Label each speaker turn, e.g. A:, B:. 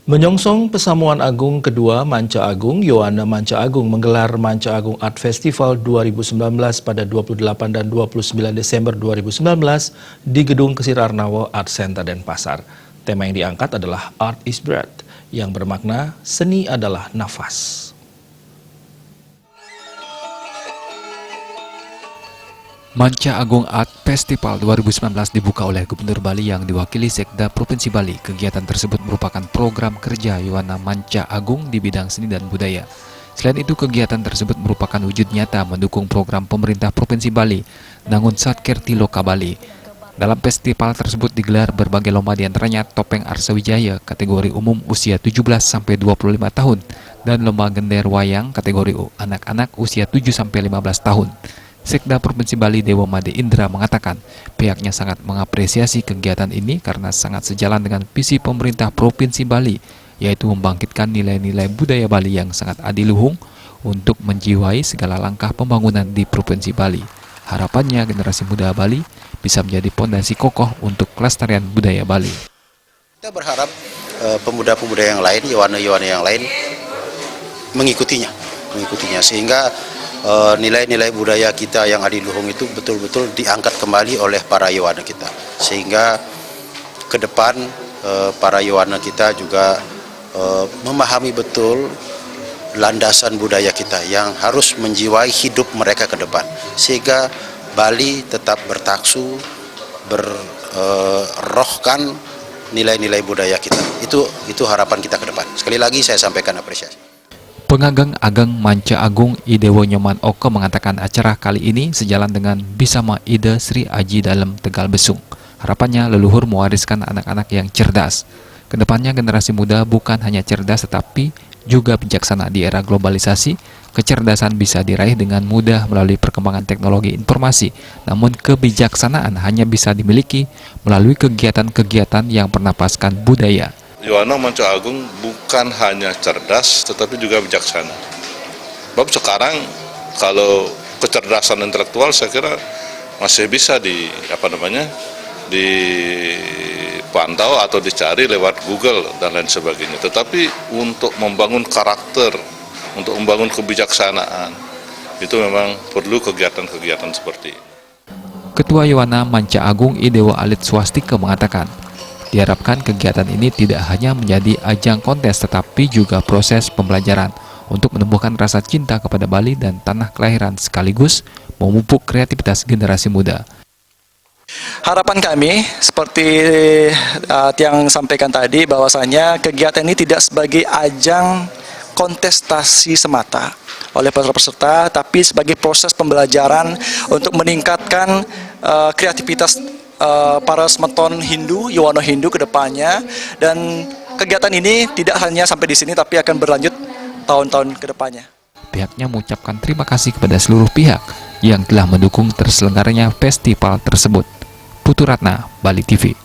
A: Menyongsong Pesamuan Agung kedua Manca Agung, Yowana Manca Agung menggelar Manca Agung Art Festival 2019 pada 28 dan 29 Desember 2019 di Gedung Kesir Arnawo Art Center Denpasar. Tema yang diangkat adalah Art is Breath, yang bermakna seni adalah nafas.
B: Manca Agung Art Festival 2019 dibuka oleh Gubernur Bali yang diwakili Sekda Provinsi Bali. Kegiatan tersebut merupakan program kerja Yowana Manca Agung di bidang seni dan budaya. Selain itu, kegiatan tersebut merupakan wujud nyata mendukung program pemerintah Provinsi Bali, Nangun Satkerti Loka Bali. Dalam festival tersebut digelar berbagai lomba, diantaranya Topeng Arsa Wijaya kategori umum usia 17-25 tahun dan lomba Gender Wayang kategori anak-anak usia 7-15 tahun. Sekda Provinsi Bali Dewa Made Indra mengatakan pihaknya sangat mengapresiasi kegiatan ini karena sangat sejalan dengan visi pemerintah Provinsi Bali, yaitu membangkitkan nilai-nilai budaya Bali yang sangat adiluhung untuk menjiwai segala langkah pembangunan di Provinsi Bali. Harapannya generasi muda Bali bisa menjadi pondasi kokoh untuk kelestarian budaya Bali.
C: Kita berharap pemuda-pemuda yang lain, Yowana-Yowana yang lain mengikutinya sehingga nilai-nilai budaya kita yang adiluhung itu betul-betul diangkat kembali oleh para Yowana kita, sehingga ke depan para Yowana kita juga memahami betul landasan budaya kita yang harus menjiwai hidup mereka ke depan, sehingga Bali tetap bertaksu, berrohkan nilai-nilai budaya kita. Itu harapan kita ke depan. Sekali lagi saya sampaikan apresiasi.
B: Pengagang Ageng Manca Agung Idewo Nyoman Oke mengatakan acara kali ini sejalan dengan Bisama Ide Sri Aji Dalem Tegal Besung. Harapannya leluhur mewariskan anak-anak yang cerdas. Kedepannya generasi muda bukan hanya cerdas tetapi juga bijaksana di era globalisasi. Kecerdasan bisa diraih dengan mudah melalui perkembangan teknologi informasi. Namun kebijaksanaan hanya bisa dimiliki melalui kegiatan-kegiatan yang bernapaskan budaya.
D: Yowana Manca Agung bukan hanya cerdas, tetapi juga bijaksana. Sebab sekarang kalau kecerdasan intelektual saya kira masih bisa dipantau atau dicari lewat Google dan lain sebagainya. Tetapi untuk membangun karakter, untuk membangun kebijaksanaan, itu memang perlu kegiatan-kegiatan seperti ini.
B: Ketua Yowana Manca Agung Idewo Alit Swastika mengatakan, diharapkan kegiatan ini tidak hanya menjadi ajang kontes tetapi juga proses pembelajaran untuk menumbuhkan rasa cinta kepada Bali dan tanah kelahiran sekaligus memupuk kreativitas generasi muda.
E: Harapan kami seperti yang sampaikan tadi bahwasanya kegiatan ini tidak sebagai ajang kontestasi semata oleh peserta, tapi sebagai proses pembelajaran untuk meningkatkan kreativitas para semeton Hindu, Yowana Hindu ke depannya, dan kegiatan ini tidak hanya sampai di sini tapi akan berlanjut tahun-tahun ke depannya.
B: Pihaknya mengucapkan terima kasih kepada seluruh pihak yang telah mendukung terselenggaranya festival tersebut. Putu Ratna, Bali TV.